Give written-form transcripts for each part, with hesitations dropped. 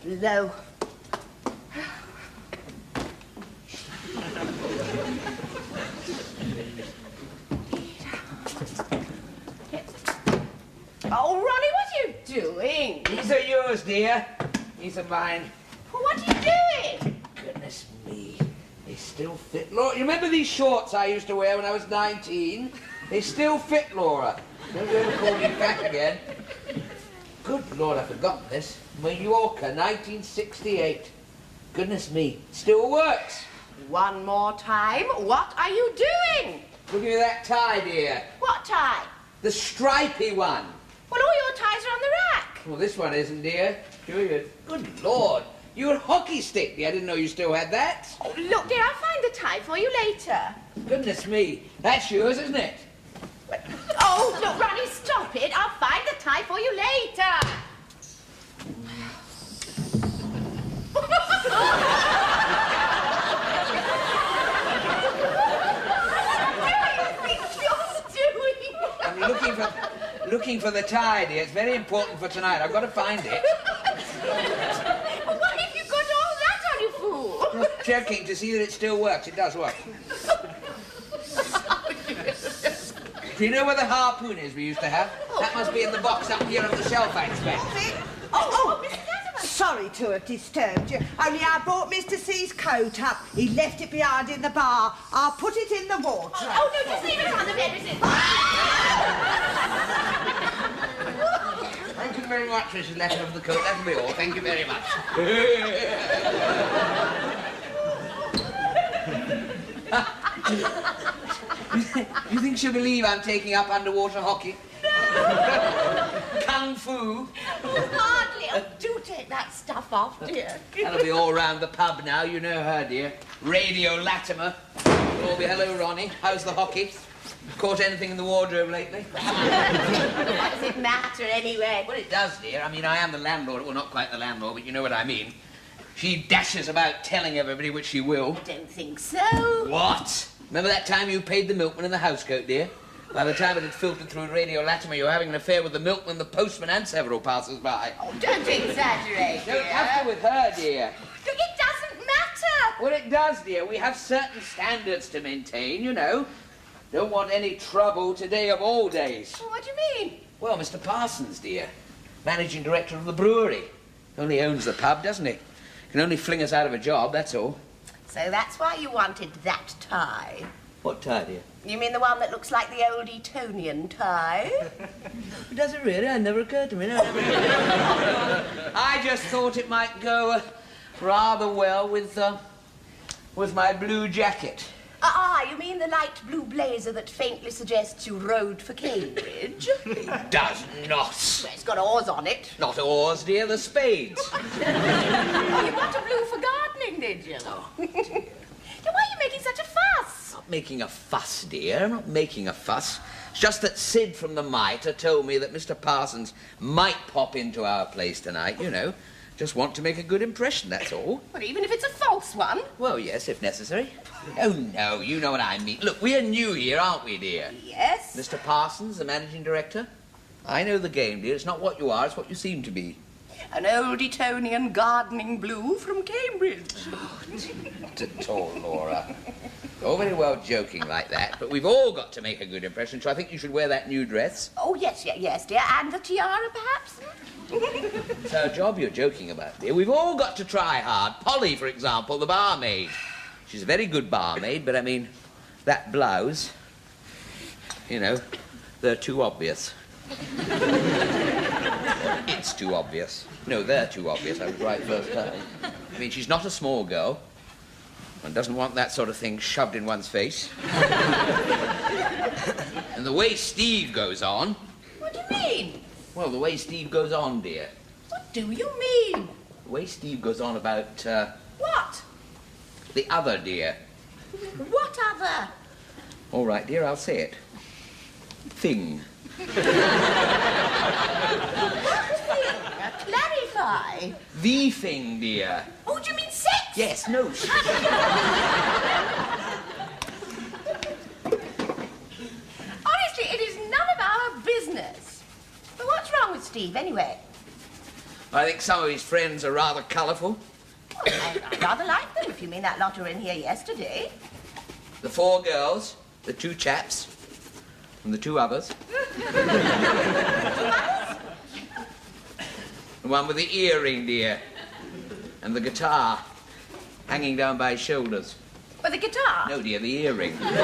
low. Oh, Ronnie, what are you doing? These are yours, dear. These are mine. Well, what are you doing? Goodness me. They still fit. Laura, you remember these shorts I used to wear when I was 19? They still fit, Laura. Don't ever call me back again. Good Lord, I've forgotten this. Mallorca, 1968. Goodness me. Still works. One more time. What are you doing? Look at that tie, dear. What tie? The stripy one. Well, all your ties are on the rack. Well, this one isn't, dear. Sure you. Good Lord. You're a hockey stick, dear. I didn't know you still had that. Oh, look, dear, I'll find the tie for you later. Goodness me. That's yours, isn't it? Oh, look, Ronnie, stop it. I'll find the tie for you later. I'm looking for the tie, dear. It's very important for tonight. I've got to find it. Why have you got all that on, you fool? Just checking to see that it still works. It does work. Do you know where the harpoon is we used to have? That must be in the box up here on the shelf, I expect. Oh, Mrs. Latimer. Sorry to have disturbed you. Only I brought Mr. C's coat up. He left it behind in the bar. I'll put it in the wardrobe. Oh, no, just leave it on the bed, Mrs. Thank you very much, Mrs. Latimer, for the coat. That'll be all. Thank you very much. You think she'll believe I'm taking up underwater hockey? Kung fu? Hardly. Oh, do take that stuff off, dear. That'll be all round the pub now. You know her, dear. Radio Latimer. It'll all be, hello, Ronnie. How's the hockey? Caught anything in the wardrobe lately? What does it matter, anyway? Well, it does, dear. I mean, I am the landlord. Well, not quite the landlord, but you know what I mean. She dashes about telling everybody, which she will. I don't think so. What? Remember that time you paid the milkman in the housecoat, dear? By the time it had filtered through Radio Latimer, you were having an affair with the milkman, the postman, and several passers-by. Oh, don't exaggerate, Don't dear. have to with her, dear. Look, it doesn't matter. Well, it does, dear. We have certain standards to maintain, you know. Don't want any trouble today of all days. Well, what do you mean? Well, Mr. Parsons, dear. Managing director of the brewery. Only owns the pub, doesn't he? Can only fling us out of a job, that's all. So that's why you wanted that tie. What tie, dear? You mean the one that looks like the old Etonian tie? Does it really? It never occurred to me. No, I just thought it might go rather well with my blue jacket. You mean the light blue blazer that faintly suggests you rode for Cambridge? It does not. Well, it's got oars on it. Not oars, dear, the spades. Oh, you got a blue for gardening, did you? Oh. Then why are you making such a fuss? I'm not making a fuss, dear. I'm not making a fuss. It's just that Sid from the Mitre told me that Mr. Parsons might pop into our place tonight, you know. Just want to make a good impression, that's all. Well, even if it's a false one? Well, yes, if necessary. Oh, no, you know what I mean. Look, we're new here, aren't we, dear? Yes. Mr. Parsons, the managing director. I know the game, dear. It's not what you are, it's what you seem to be. An old Etonian gardening blue from Cambridge. Not at all, Laura. All very well joking like that, but we've all got to make a good impression, so I think you should wear that new dress. Oh, yes, dear. And the tiara, perhaps? It's our job you're joking about, dear. We've all got to try hard. Polly, for example, the barmaid. She's a very good barmaid, but I mean, that blouse, you know, they're too obvious. It's too obvious. No, they're too obvious. I was right first time. I mean, she's not a small girl. One doesn't want that sort of thing shoved in one's face. And the way Steve goes on... What do you mean? Well, the way Steve goes on, dear. What do you mean? The way Steve goes on about, What? the other, dear. What other? All right, dear, I'll say it. Thing. Clarify. The thing, dear. Oh, do you mean sex? Yes, no. Honestly, it is none of our business. But what's wrong with Steve, anyway? I think some of his friends are rather colourful. Oh, I rather like them, if you mean that lot who were in here yesterday. The 4 girls, the 2 chaps, and the 2 others. The one with the earring, dear, and the guitar hanging down by his shoulders. With the guitar? No, dear, the earring. What's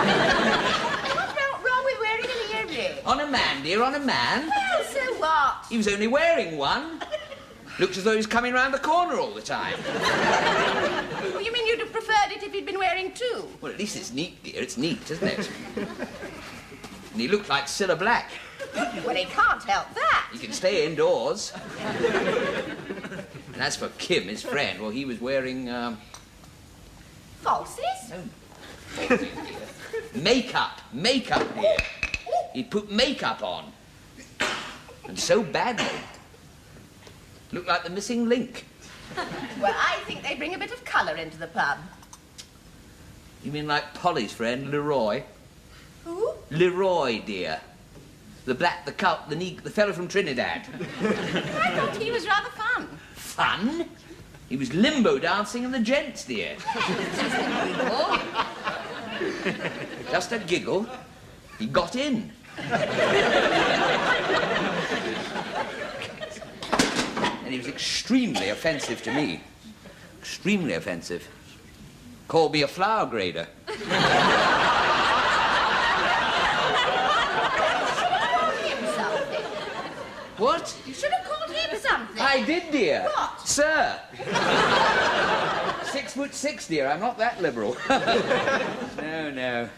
wrong with wearing an earring? On a man, dear, on a man. Well, so what? He was only wearing one. Looked as though he was coming round the corner all the time. Well, you mean you'd have preferred it if he'd been wearing 2? Well, at least it's neat, dear. It's neat, isn't it? And he looked like Cilla Black. Well, he can't help that. He can stay indoors. And as for Kim, his friend, well, he was wearing, Falsies? No. Makeup, dear. He'd put makeup on. And so badly. Looked like the missing link. Well, I think they bring a bit of colour into the pub. You mean like Polly's friend, Leroy? Who? Leroy, dear. The fellow from Trinidad. I thought he was rather fun. Fun? He was limbo dancing in the gents, dear. Just a giggle. He got in. And he was extremely offensive to me. Extremely offensive. Called me a flower grader. What? You should have called him something. I did, dear. What? Sir. 6'6", dear. I'm not that liberal. No.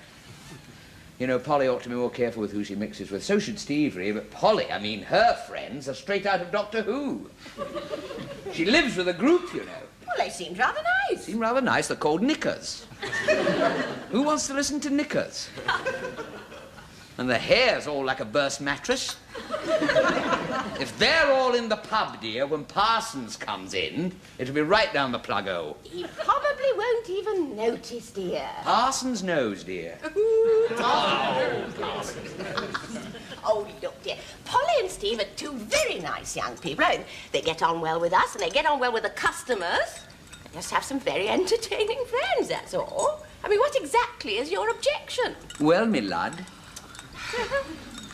You know, Polly ought to be more careful with who she mixes with. So should Steve, really. But Polly, I mean, her friends are straight out of Doctor Who. She lives with a group, you know. Well, they seemed rather nice. Seem rather nice. They're called Knickers. Who wants to listen to Knickers? And the hair's all like a burst mattress. If they're all in the pub, dear, when Parsons comes in, it'll be right down the plug-o. He probably won't even notice, dear. Parsons knows, dear. Oh, look, dear. Polly and Steve are 2 very nice young people. And they get on well with us, and they get on well with the customers. They just have some very entertaining friends, that's all. I mean, what exactly is your objection? Well, me lad.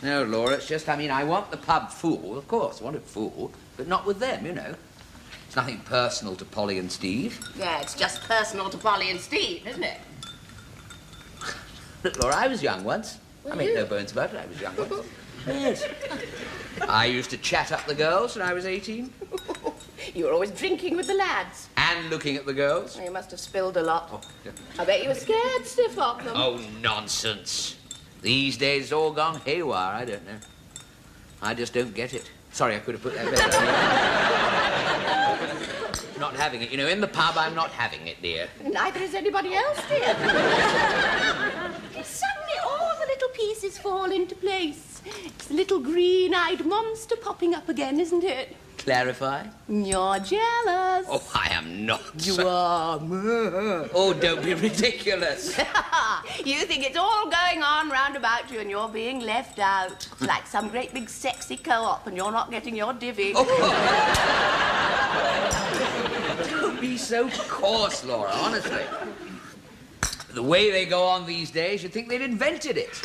No, Laura, it's just, I mean, I want the pub full, of course, I want it full, but not with them, you know. It's nothing personal to Polly and Steve. Yeah, it's just personal to Polly and Steve, isn't it? Look, Laura, I was young once. I make no bones about it, I was young once. Yes. I used to chat up the girls when I was 18. You were always drinking with the lads. And looking at the girls. You must have spilled a lot. Oh, yeah. I bet you were scared stiff of them. Oh, nonsense. These days it's all gone haywire, I don't know. I just don't get it. Sorry, I could have put that better. Not having it. You know, in the pub, I'm not having it, dear. Neither is anybody else, dear. Suddenly all the little pieces fall into place. It's the little green-eyed monster popping up again, isn't it? Clarify? You're jealous. Oh, I am not. You are. Oh, don't be ridiculous. You think it's all going on round about you and you're being left out. It's like some great big sexy co-op and you're not getting your divvy. Oh. Don't be so coarse, Laura, honestly. The way they go on these days, you'd think they'd invented it.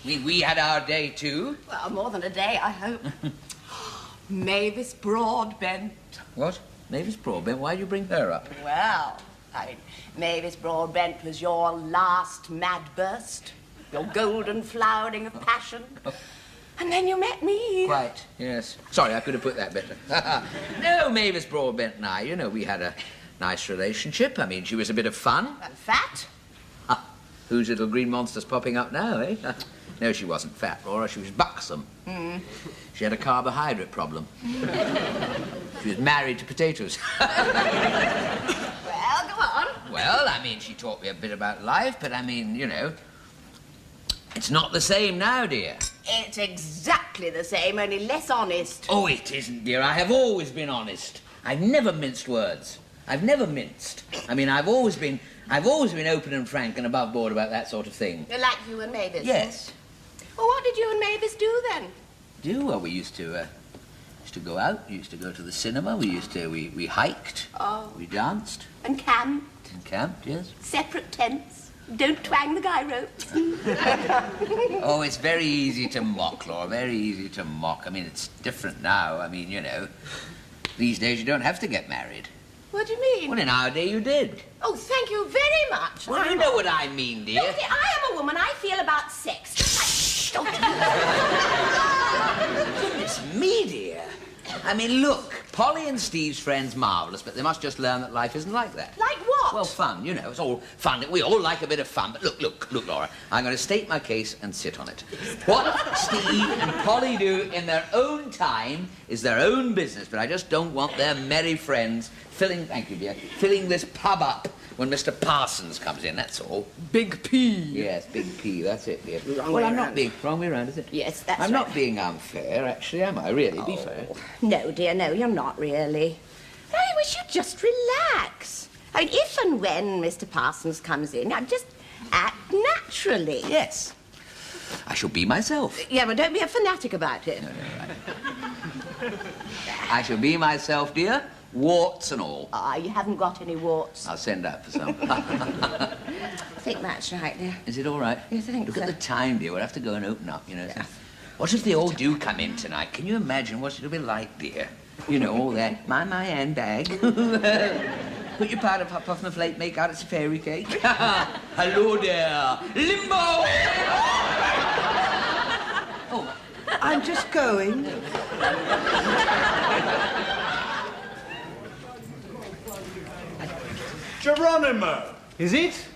I mean, we had our day, too. Well, more than a day, I hope. Mavis Broadbent. What? Mavis Broadbent? Why'd you bring her up? Well, Mavis Broadbent was your last mad burst, your golden flowering of passion. Oh. And then you met me. Quite, yes. Sorry, I could have put that better. No, Mavis Broadbent and I, you know, we had a nice relationship. I mean, she was a bit of fun. And fat? Whose little green monster's popping up now, eh? No, she wasn't fat, Laura. She was buxom. Mm. She had a carbohydrate problem. She was married to potatoes. Well, go on. Well, I mean, she taught me a bit about life, but I mean, you know, it's not the same now, dear. It's exactly the same, only less honest. Oh, it isn't, dear. I have always been honest. I've never minced words. I've never minced. I mean, I've always been open and frank and above board about that sort of thing. Like you and Mavis? Yes. Well, what did you and Mavis do then? Well, we used to used to go out, we used to go to the cinema, we hiked, we danced. And camped. And camped, yes. Separate tents. Don't twang the guy ropes. Oh, it's very easy to mock, Laura, very easy to mock. I mean, it's different now. I mean, you know, these days you don't have to get married. What do you mean? Well, in our day you did. Oh, thank you very much. Well, you know what I mean, dear. Look, I am a woman. I feel about sex. Shh, don't. Goodness me, dear. I mean, look, Polly and Steve's friend's marvellous, but they must just learn that life isn't like that. Like what? Well, fun, you know, it's all fun. We all like a bit of fun, but look, Laura, I'm going to state my case and sit on it. What Steve and Polly do in their own time is their own business, but I just don't want their merry friends thank you, dear, filling this pub up when Mr. Parsons comes in, that's all. Big P. Yes, Big P, that's it, dear. Wrong Well, way I'm not round. being... Wrong way around, is it? Yes, that's I'm right. not being unfair, actually, am I? Really, be fair. No, dear, no, you're not really. I wish you'd just relax. I mean, if and when Mr. Parsons comes in, I'd just act naturally. Yes. I shall be myself. Yeah, but don't be a fanatic about it. No, right. I shall be myself, dear. Warts and all. Ah, you haven't got any warts. I'll send out for some. I think that's right, dear. Is it all right? Yes, I think Look so. at the time, dear. We'll have to go and open up, you know. Yeah. What if they all do come in tonight? Can you imagine what it'll be like, dear? You know, all that. My handbag. Put your powder puff off my plate, make out it's a fairy cake. Hello there. Limbo! Oh, I'm just going. Geronimo! Is it?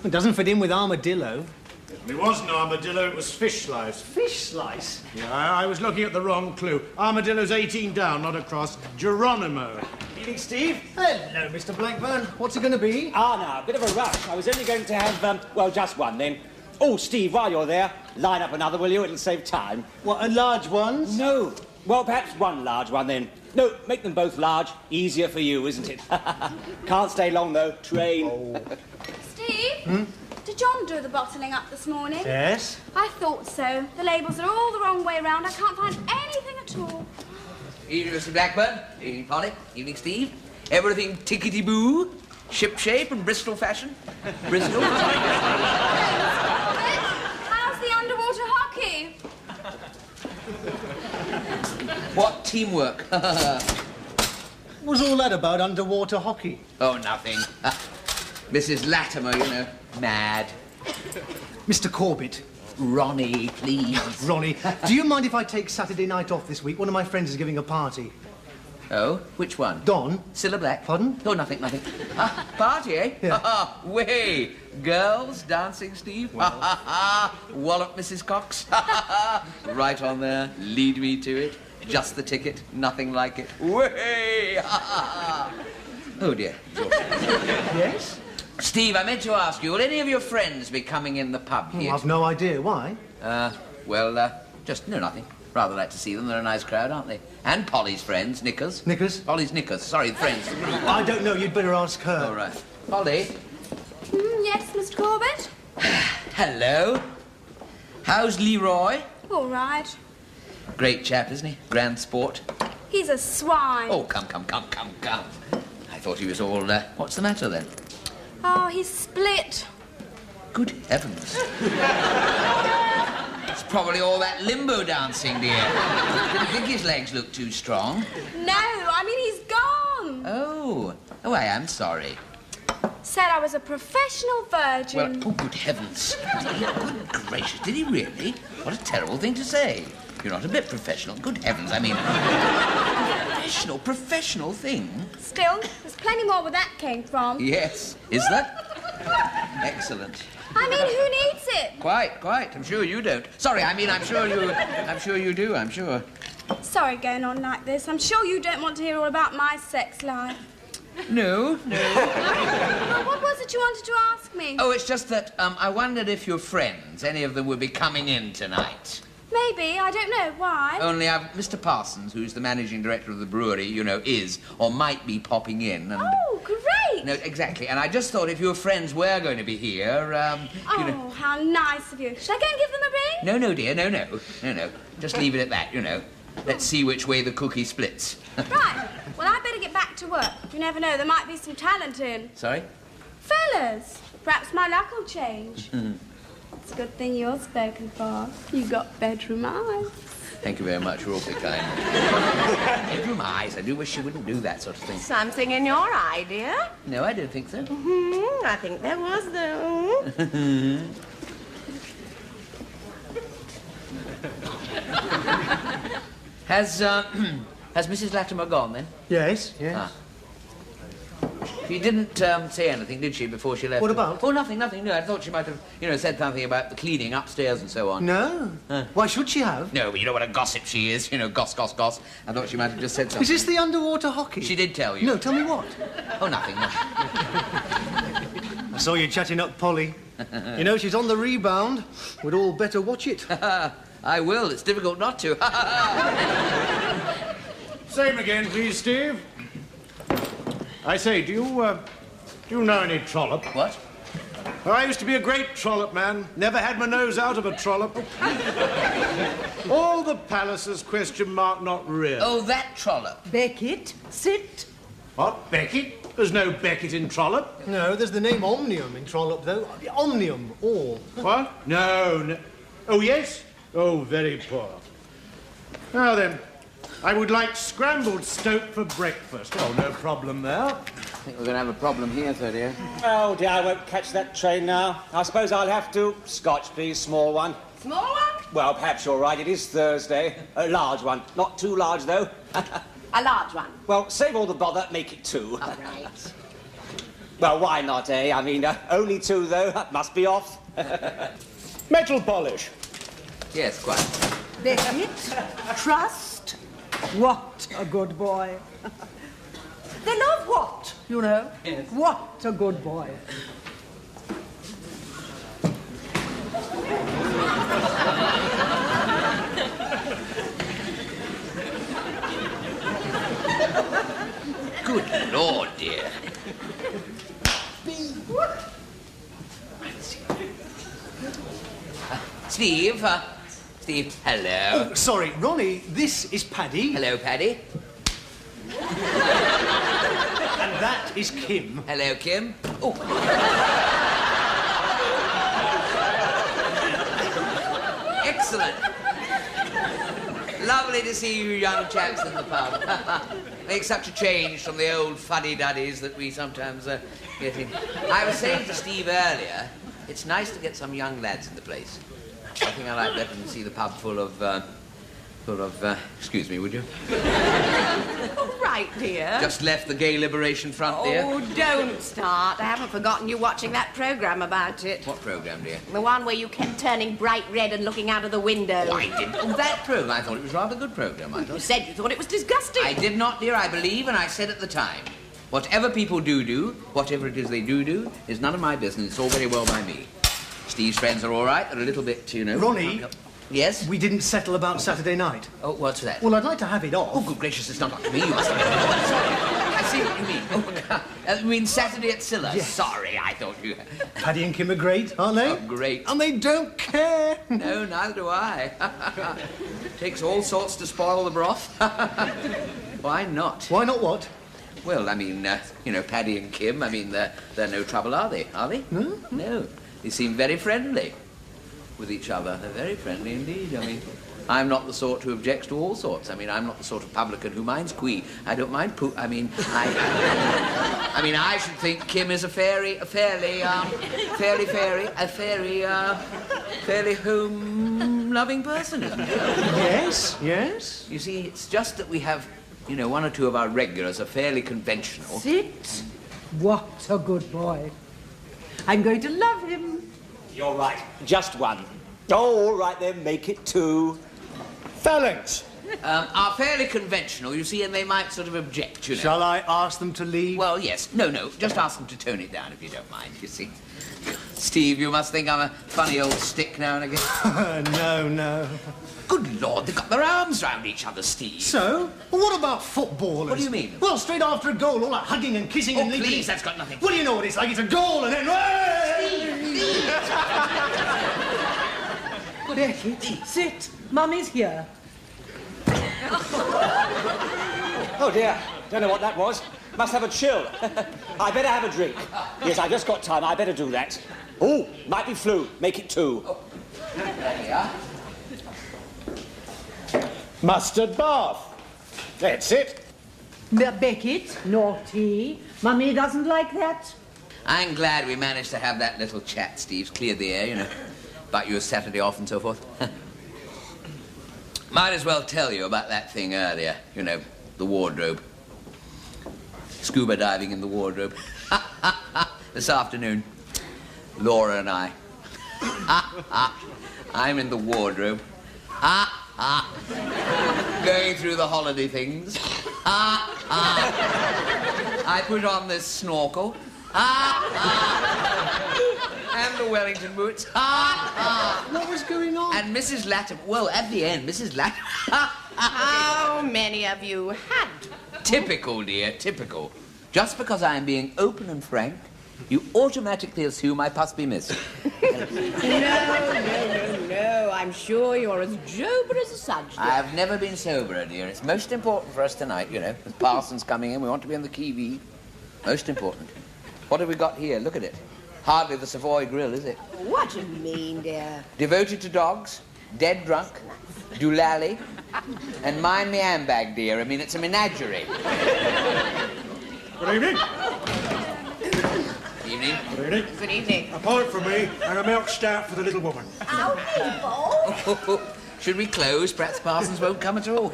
It doesn't fit in with armadillo. It wasn't armadillo, it was fish slice. Fish slice? Yeah, I was looking at the wrong clue. Armadillo's 18 down, not across. Geronimo. Evening, Steve. Hello, Mr. Blackburn. What's it going to be? No, a bit of a rush. I was only going to have, well, just one then. Oh, Steve, while you're there, line up another, will you? It'll save time. What, large ones? No. Well, perhaps one large one then. No, make them both large. Easier for you, isn't it? Can't stay long, though. Train. Steve? Did John do the bottling up this morning? Yes. I thought so. The labels are all the wrong way round. I can't find anything at all. evening, Mr. Blackburn. Evening, Polly. Evening, Steve. Everything tickety-boo. Ship-shape and Bristol fashion. Bristol. How's the underwater hockey? What teamwork. What's all that about underwater hockey? Oh, nothing. Mrs. Latimer, you know, mad. Mr. Corbett. Ronnie, please. Ronnie, do you mind if I take Saturday night off this week? One of my friends is giving a party. Oh, which one? Don? Cilla Black. Pardon? Oh, nothing. Party, eh? Yeah. Way. Girls dancing, Steve. Wallop Mrs. Cox. Right on there. Lead me to it. Just the ticket. Nothing like it. Way. Oh, dear. Yes? Steve, I meant to ask you, will any of your friends be coming in the pub here? I've no idea. Why? Just, no, nothing. Rather like to see them. They're a nice crowd, aren't they? And Polly's friends, Knickers. Knickers? Polly's Knickers. Sorry, the friends. The group. I don't know. You'd better ask her. All right. Polly. Yes, Mr. Corbett? Hello. How's Leroy? All right. Great chap, isn't he? Grand sport. He's a swine. Oh, come. I thought he was all, what's the matter then? Oh, he's split. Good heavens. It's probably all that limbo dancing, dear. Didn't think his legs looked too strong. No, I mean, he's gone. Oh, I am sorry. Said I was a professional virgin. Well, oh, good heavens. Good gracious, did he really? What a terrible thing to say. You're not a bit professional. Good heavens, I mean... Professional thing? Still, there's plenty more where that came from. Yes. Is there? Excellent. I mean, who needs it? Quite. I'm sure you don't. Sorry, I mean, I'm sure you do, I'm sure. Sorry going on like this. I'm sure you don't want to hear all about my sex life. No. Well, what was it you wanted to ask me? Oh, it's just that, I wondered if your friends, any of them, would be coming in tonight. Maybe, I don't know. Why? Only Mr. Parsons, who's the managing director of the brewery, you know, is, or might be popping in, and... Oh, great! No, exactly, and I just thought if your friends were going to be here, you know... Oh, how nice of you. Should I go and give them a ring? No, dear, no. Just leave it at that, you know. Let's see which way the cookie splits. Right. Well, I better get back to work. You never know, there might be some talent in. Sorry? Fellas, perhaps my luck will change. It's a good thing you're spoken for. You got bedroom eyes. Thank you very much. You're awfully kind. Bedroom eyes. I do wish you wouldn't do that sort of thing. Something in your eye, dear? No, I don't think so. I think there was, though. Has Mrs. Latimer gone, then? Yes, yes. Ah. She didn't say anything, did she, before she left? What about? Oh, nothing. No, I thought she might have, said something about the cleaning upstairs and so on. No. Why should she have? No, but you know what a gossip she is. Goss. I thought she might have just said something. Is this the underwater hockey? She did tell you. No, tell me what. Oh, nothing. I saw you chatting up Polly. She's on the rebound. We'd all better watch it. I will. It's difficult not to. Same again, please, Steve. I say, do you know any trollop? What? Oh, I used to be a great trollop man. Never had my nose out of a trollop. All the palaces, ? Not real. Oh, that trollop. Beckett, sit. What, Beckett? There's no Beckett in Trollope. No, there's the name Omnium in Trollope, though. Omnium, all. What? No. Oh, yes? Oh, very poor. Now then, I would like scrambled stoat for breakfast. Oh, no problem there. I think we're going to have a problem here, sir, dear. Oh, dear, I won't catch that train now. I suppose I'll have to. Scotch, please, small one. Small one? Well, perhaps you're right. It is Thursday. A large one. Not too large, though. A large one. Well, save all the bother. Make it 2. All right. Well, why not, eh? I mean, only 2, though. Must be off. Metal polish. Yes, quite. Beckett, trust. What a good boy. They love what, Yes. What a good boy. Good Lord, dear. Steve, hello. Oh, sorry, Ronnie, this is Paddy. Hello, Paddy. And that is Kim. Hello, Kim. Oh. Excellent. Lovely to see you young chaps in the pub. Makes such a change from the old fuddy-duddies that we sometimes get in. I was saying to Steve earlier, it's nice to get some young lads in the place. I think I like better than see the pub full of, excuse me, would you? All right, dear. Just left the Gay Liberation Front, dear. Oh, don't start. I haven't forgotten you watching that programme about it. What programme, dear? The one where you kept turning bright red and looking out of the window. Oh, I didn't. Oh, that programme. I thought it was rather a good programme, I You thought. said you thought it was disgusting. I did not, dear. I believe, and I said at the time, whatever people do, whatever it is they do, is none of my business. It's all very well by me. Steve's friends are all right. They're a little bit, Ronnie? Yes? We didn't settle about Saturday night. Oh, what's that? Well, I'd like to have it off. Oh, good gracious, it's not up to me. You must have... Oh, sorry. I see what you mean. Oh, you mean Saturday at Scylla? Yes. Sorry, I thought you... Paddy and Kim are great, aren't they? Oh, great. And they don't care. No, neither do I. Takes all sorts to spoil the broth. Why not? Why not what? Well, I mean, Paddy and Kim, I mean, they're no trouble, are they? Are they? No. No. They seem very friendly with each other. They're very friendly indeed. I mean, I'm not the sort who objects to all sorts. I mean, I'm not the sort of publican who minds quee. I don't mind poo. I mean, I should think Kim is a fairly home-loving person, isn't she? Yes, yes. You see, it's just that we have, one or two of our regulars are fairly conventional. Sit. What a good boy. I'm going to love him. You're right. Just 1. Oh, all right then. Make it 2. Phalanx. Are fairly conventional, you see, and they might sort of object, Shall I ask them to leave? Well, yes. No, just ask them to tone it down if you don't mind, you see. Steve, you must think I'm a funny old stick now and again. No. Good Lord, they've got their arms round each other, Steve. So? Well, what about footballers? What do you mean? Well, straight after a goal, all that hugging and kissing Oh, and leaping. please, that's got nothing to Well, you know what it's like. It's a goal and then... Beckett, sit. Mummy's here. Oh, dear. Don't know what that was. Must have a chill. I better have a drink. Yes, I've just got time. I better do that. Oh, might be flu. Make it 2. Oh. There you are. Mustard bath. That's it. Beckett, naughty. Mummy doesn't like that. I'm glad we managed to have that little chat, Steve's cleared the air, you know, about your Saturday off and so forth. Might as well tell you about that thing earlier, you know, the wardrobe. Scuba diving in the wardrobe. This afternoon, Laura and I. I'm in the wardrobe. Going through the holiday things. I put on this snorkel. And the Wellington boots. What was going on? And Mrs. Latimer. Well, at the end, Mrs. Latimer. How many of you had? Typical, dear, typical. Just because I am being open and frank, you automatically assume I must be missing. No. I'm sure you're as sober as a sudge. I have never been soberer, dear. It's most important for us tonight, you know. With Parsons coming in, we want to be on the TV. Most important. What have we got here? Look at it. Hardly the Savoy Grill, is it? What do you mean, dear? Devoted to dogs, dead drunk, doolally, and mind me handbag, dear. I mean, it's a menagerie. Good evening. Evening. Good evening. Good evening. A pint for me and a milk stout for the little woman. How people? Should we close? Perhaps Parsons won't come at all.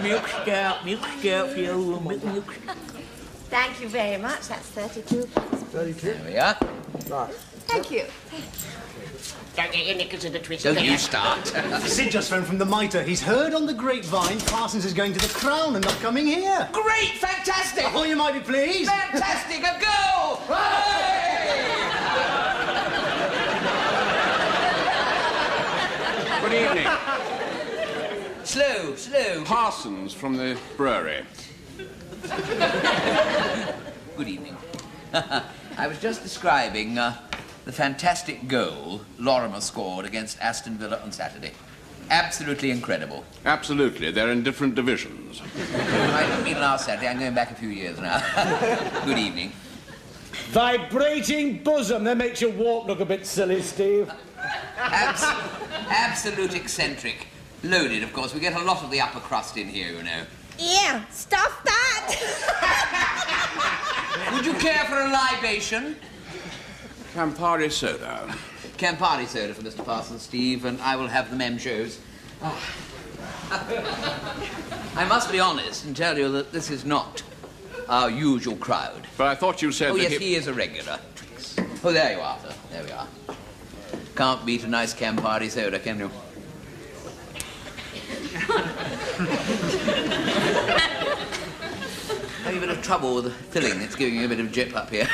Milk stout for your woman. Milk. Thank you very much. That's 32. 32. There we are. Right. Thank you. Don't get your knickers in a twist. Don't you start. Sid just phoned from the Mitre. He's heard on the grapevine Parsons is going to the Crown and not coming here. Great! Fantastic! Oh, you might be pleased. Fantastic! A goal! Hooray! Good evening. Slow. Parsons from the brewery. Good evening. I was just describing the fantastic goal Lorimer scored against Aston Villa on Saturday. Absolutely incredible. Absolutely. They're in different divisions. I didn't mean last Saturday. I'm going back a few years now. Good evening. Vibrating bosom. That makes your walk look a bit silly, Steve. Absolute eccentric. Loaded, of course. We get a lot of the upper crust in here, you know. Yeah, stuff that. Would you care for a libation? Campari soda. Campari soda for Mr. Parsons, Steve, and I will have the Memchos. I must be honest and tell you that this is not our usual crowd. But I thought you said Oh, that yes, he is a regular. Oh, there you are, sir. There we are. Can't beat a nice Campari soda, can you? Having a bit of trouble with the filling. It's giving you a bit of jip up here.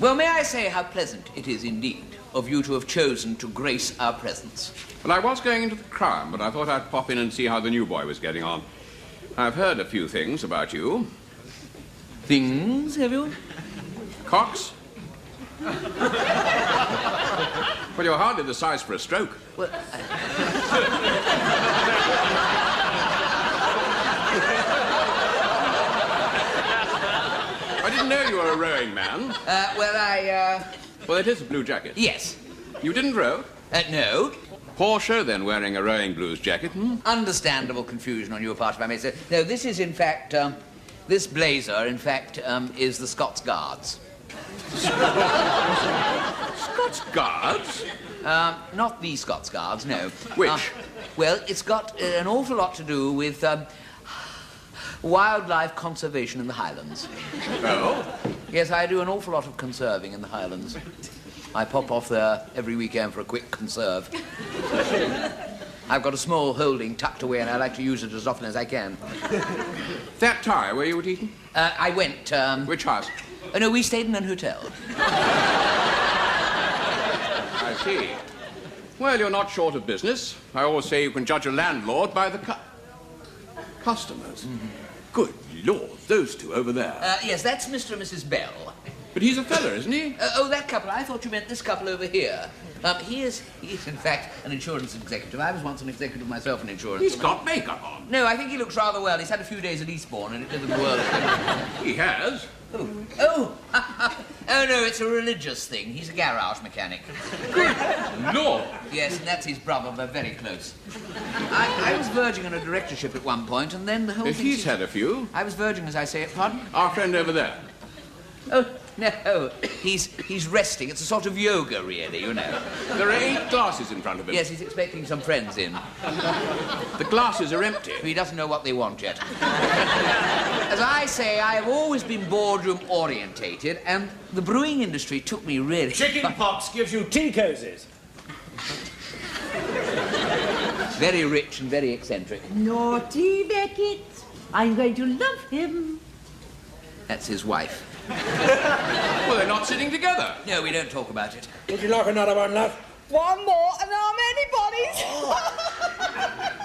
Well, may I say how pleasant it is indeed of you to have chosen to grace our presence. Well, I was going into the Crown, but I thought I'd pop in and see how the new boy was getting on. I've heard a few things about you. Things, have you? Cox? Well, you're hardly the size for a stroke. Well, I didn't know you were a rowing man. Well, it is a blue jacket. Yes. You didn't row? No. Poor show, then, wearing a rowing blues jacket, Understandable confusion on your part, if I may say. No, this is, in fact, this blazer, in fact, is the Scots Guards. Scots Guards? Not the Scots Guards, no. Which? Well, it's got an awful lot to do with wildlife conservation in the Highlands. Oh? Yes, I do an awful lot of conserving in the Highlands. I pop off there every weekend for a quick conserve. I've got a small holding tucked away, and I like to use it as often as I can. That tie, where you were eating? I went, Which house? Oh, no, we stayed in an hotel. I see. Well, you're not short of business. I always say you can judge a landlord by the customers. Mm-hmm. Good Lord, those two over there. Yes, that's Mr. and Mrs. Bell. But he's a fella, isn't he? Oh, that couple. I thought you meant this couple over here. He is, in fact, an insurance executive. I was once an executive myself in insurance. He's got makeup on. No, I think he looks rather well. He's had a few days at Eastbourne and it did the world. He has. Oh, no, it's a religious thing. He's a garage mechanic. Good Lord. Yes, and that's his brother. They're very close. I was verging on a directorship at one point, and then the whole If thing... he's had a few. I was verging, as I say it. Pardon? Our friend over there. Oh, no. He's resting. It's a sort of yoga, really, you know. There are 8 glasses in front of him. Yes, he's expecting some friends in. The glasses are empty. He doesn't know what they want yet. As I say, I have always been boardroom-orientated, and the brewing industry took me really... Chicken pox gives you tea cozies. Very rich and very eccentric. Naughty Beckett. I'm going to love him. That's his wife. Well, they're not sitting together. No, we don't talk about it. Would you like another one, love? One more and how many bodies?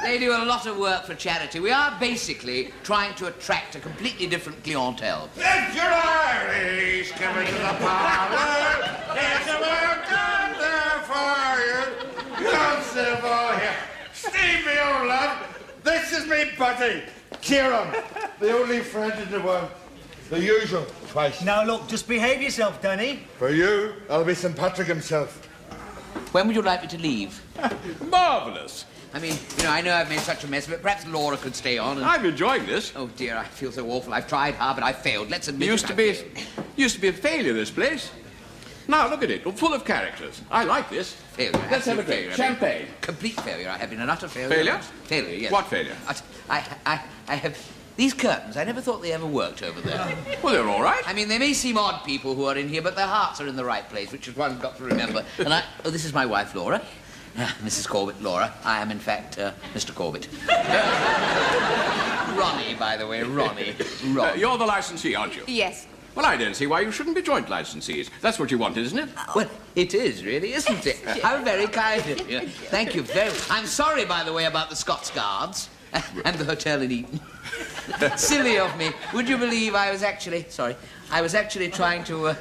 They do a lot of work for charity. We are basically trying to attract a completely different clientele. If you're Irish, come into the parlour. There's a work done there for you. Come, Savoy here. Steve, me old love. This is me buddy, Kieran, the only friend in the world. The usual twice. Now, look, just behave yourself, Danny. For you, I'll be St. Patrick himself. When would you like me to leave? Marvellous. I mean, I know I've made such a mess of it. Perhaps Laura could stay on. And... I'm enjoying this. Oh, dear, I feel so awful. I've tried hard, but I failed. Let's admit Used to be a failure, this place. Now, look at it. Full of characters. I like this. Failure. Let's have a Absolute drink. failure. Champagne. Complete failure. I have been an utter failure. Failure? Failure, yes. What failure? I have... These curtains, I never thought they ever worked over there. Well, they're all right. I mean, they may seem odd people who are in here, but their hearts are in the right place, which is one's got to remember. And oh, this is my wife, Laura. Mrs. Corbett, Laura. I am, in fact, Mr. Corbett. Ronnie, by the way, Ronnie. You're the licensee, aren't you? Yes. Well, I don't see why you shouldn't be joint licensees. That's what you want, isn't it? Well, it is, really, isn't it? How very kind of you. Thank you very much. I'm sorry, by the way, about the Scots Guards and the hotel in Eton. Silly of me. Would you believe I was actually trying to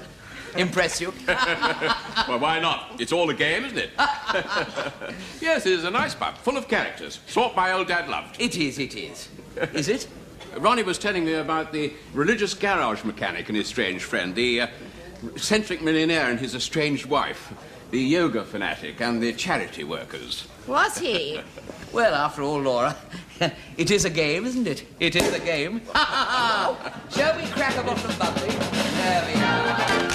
impress you? Well, why not? It's all a game, isn't it? Yes, it is a nice pub, full of characters. Sort my old dad loved. It is. Is it? Ronnie was telling me about the religious garage mechanic and his strange friend, the eccentric millionaire and his estranged wife, the yoga fanatic and the charity workers. Was he? Well, after all, Laura, it is a game, isn't it? It is a game. Shall we crack a bottle of bubbly? There we are.